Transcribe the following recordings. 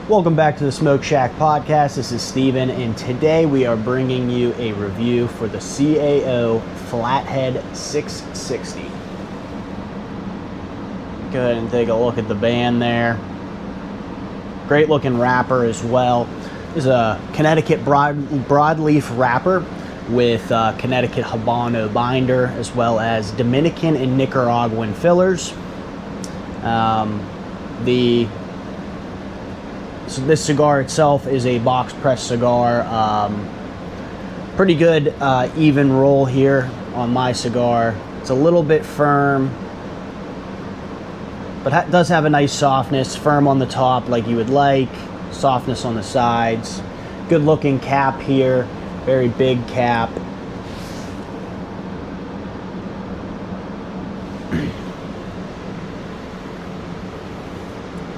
Welcome back to the Smoke Shack Podcast. This is Steven, and today we are bringing you a review for the CAO Flathead 660. Go ahead and take a look at the band there. Great looking wrapper as well. This is a Connecticut broadleaf wrapper with Connecticut Habano binder, as well as Dominican and Nicaraguan fillers. This cigar itself is a box press cigar. Pretty good even roll here on my cigar. It's a little bit firm, but does have a nice softness. Firm on the top like you would like, softness on the sides. Good looking cap here, very big cap.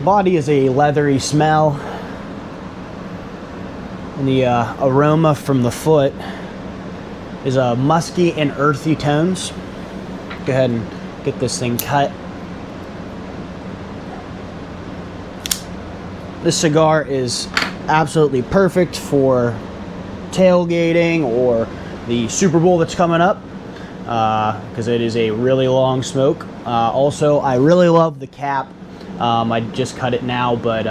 Body is a leathery smell, and the aroma from the foot is a musky and earthy tones. Go ahead and get this thing cut. This cigar is absolutely perfect for tailgating or the Super Bowl that's coming up, because it is a really long smoke. Also, I really love the cap. I just cut it now, but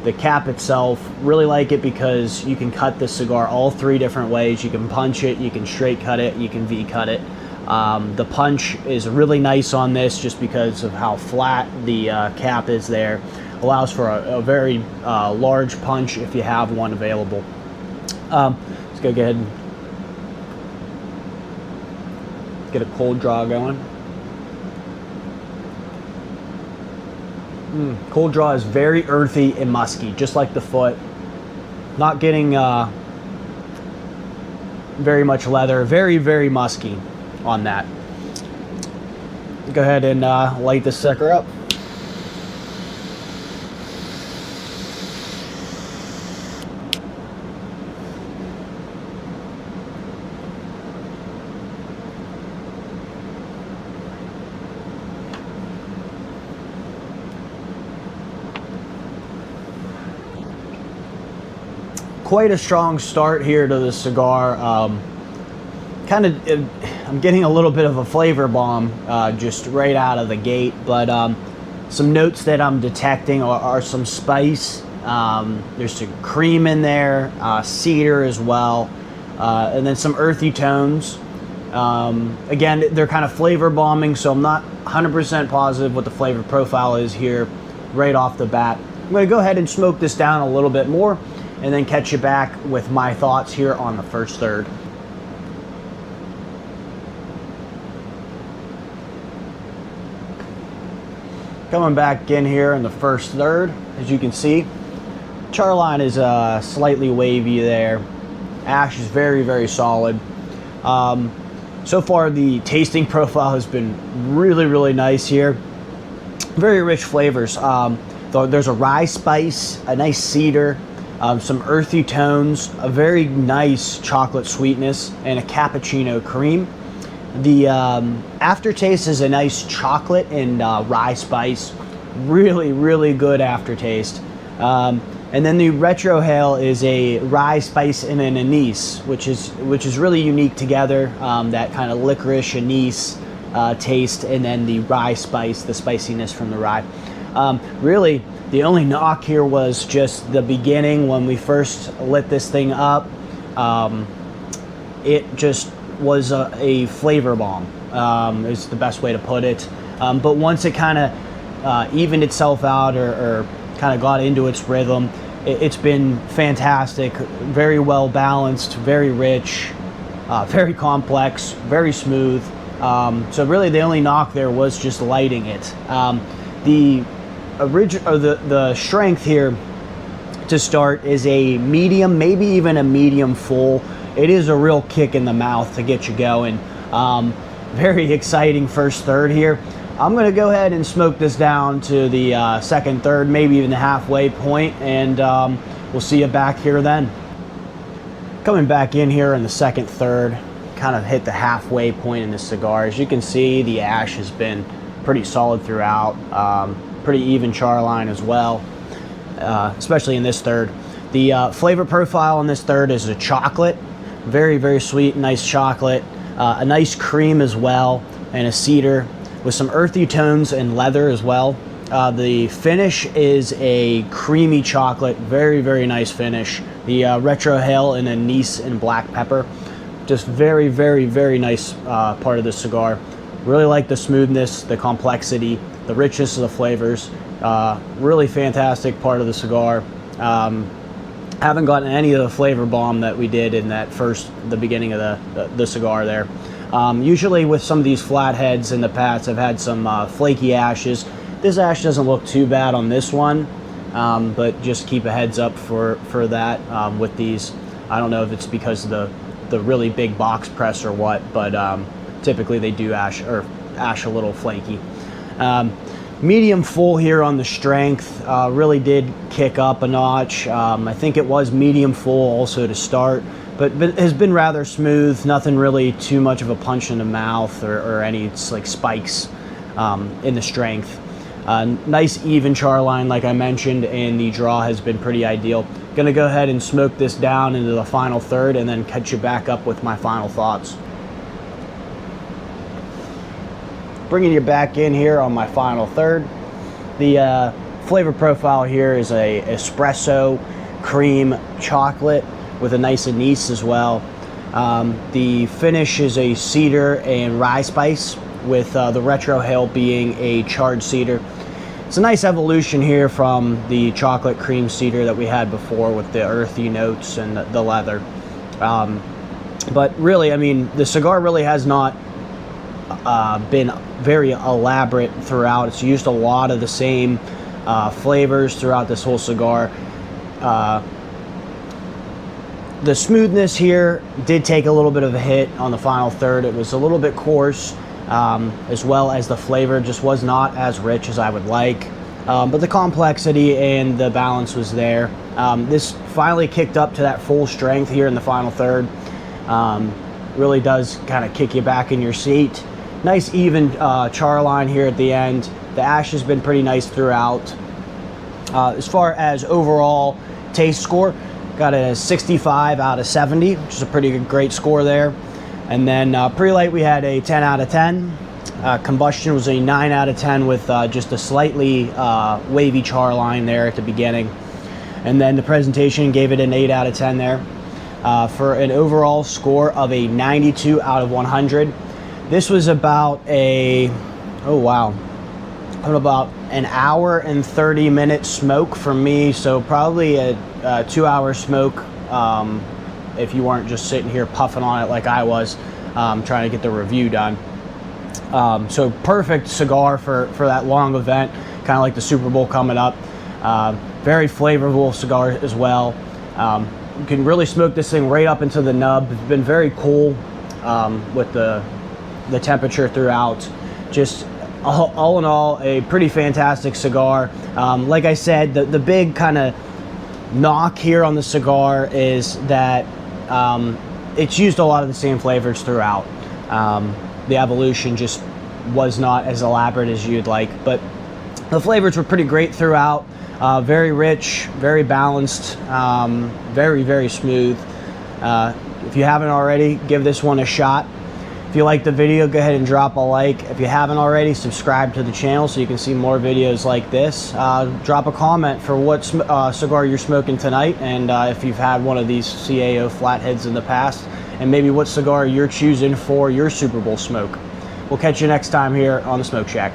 the cap itself, really like it because you can cut this cigar all three different ways. You can punch it, you can straight cut it, you can V cut it. The punch is really nice on this just because of how flat the cap is there. Allows for a very large punch if you have one available. Let's go ahead and get a cold draw going. Cold draw is very earthy and musky, just like the foot. Not getting very much leather. Very, very musky on that. Go ahead and light this sucker up. Quite a strong start here to the cigar. I'm getting a little bit of a flavor bomb just right out of the gate, but some notes that I'm detecting are some spice. There's some cream in there, cedar as well, and then some earthy tones. Again, they're kind of flavor bombing, so I'm not 100% positive what the flavor profile is here right off the bat. I'm going to go ahead and smoke this down a little bit more, and then catch you back with my thoughts here on the first third. Coming back in here in the first third, as you can see, char line is slightly wavy there. Ash is very, very solid. So far, the tasting profile has been really, really nice here. Very rich flavors. There's a rye spice, a nice cedar, some earthy tones, a very nice chocolate sweetness, and a cappuccino cream. The aftertaste is a nice chocolate and rye spice. Really, really good aftertaste. And then the retrohale is a rye spice and an anise, which is really unique together. That kind of licorice anise taste, and then the rye spice, the spiciness from the rye. Really, the only knock here was just the beginning when we first lit this thing up. It just was a flavor bomb, is the best way to put it. But once it kind of evened itself out or kind of got into its rhythm, it's been fantastic. Very well balanced, very rich, very complex, very smooth. So really the only knock there was just lighting it. The strength here to start is a medium, maybe even a medium full. It is a real kick in the mouth to get you going. Very exciting first third here. I'm going to go ahead and smoke this down to the second third, maybe even the halfway point, and we'll see you back here then. Coming back in here in the second third, kind of hit the halfway point in the cigar. As you can see, the ash has been pretty solid throughout. Pretty even char line as well. especially in this third. The flavor profile in this third is a chocolate, very, very sweet, nice chocolate, a nice cream as well, and a cedar with some earthy tones and leather as well. The finish is a creamy chocolate, very, very nice finish. The retrohale and anise and black pepper, just very, very, very nice part of the cigar. Really like the smoothness, the complexity, the richness of the flavors. Really fantastic part of the cigar. Haven't gotten any of the flavor bomb that we did in the beginning of the cigar there. Usually with some of these flatheads in the past, I've had some flaky ashes. This ash doesn't look too bad on this one, but just keep a heads up for that with these. I don't know if it's because of the really big box press or what, but typically they do ash a little flaky. Medium full here on the strength, really did kick up a notch. I think it was medium full also to start, but has been rather smooth. Nothing really too much of a punch in the mouth or any like spikes in the strength. Nice even char line, like I mentioned, and the draw has been pretty ideal. Gonna go ahead and smoke this down into the final third and then catch you back up with my final thoughts. Bringing you back in here on my final third. The flavor profile here is a espresso cream chocolate with a nice anise as well. The finish is a cedar and rye spice, with the retrohale being a charred cedar. It's a nice evolution here from the chocolate cream cedar that we had before with the earthy notes and the leather. But really, I mean, the cigar really has not been very elaborate throughout. It's used a lot of the same flavors throughout this whole cigar. The smoothness here did take a little bit of a hit on the final third. It was a little bit coarse, as well as the flavor just was not as rich as I would like. But the complexity and the balance was there. This finally kicked up to that full strength here in the final third. Really does kind of kick you back in your seat. Nice even char line here at the end. The ash has been pretty nice throughout. As far as overall taste score, got a 65 out of 70, which is a pretty great score there. And then pre-light we had a 10 out of 10. Combustion was a 9 out of 10 with just a slightly wavy char line there at the beginning. And then the presentation gave it an 8 out of 10 there. For an overall score of a 92 out of 100. This was about about an hour and 30-minute smoke for me, so probably a 2-hour smoke if you weren't just sitting here puffing on it like I was, trying to get the review done. So perfect cigar for that long event, kind of like the Super Bowl coming up. Very flavorful cigar as well. You can really smoke this thing right up into the nub. It's been very cool with the temperature throughout. Just all in all, a pretty fantastic cigar. Like I said, the big kind of knock here on the cigar is that it's used a lot of the same flavors throughout. The evolution just was not as elaborate as you'd like, but the flavors were pretty great throughout. Very rich, very balanced, very, very smooth. If you haven't already, give this one a shot. If you like the video, go ahead and drop a like. If you haven't already, subscribe to the channel so you can see more videos like this. Drop a comment for what cigar you're smoking tonight, and if you've had one of these CAO Flatheads in the past, and maybe what cigar you're choosing for your Super Bowl smoke. We'll catch you next time here on the Smoke Shack.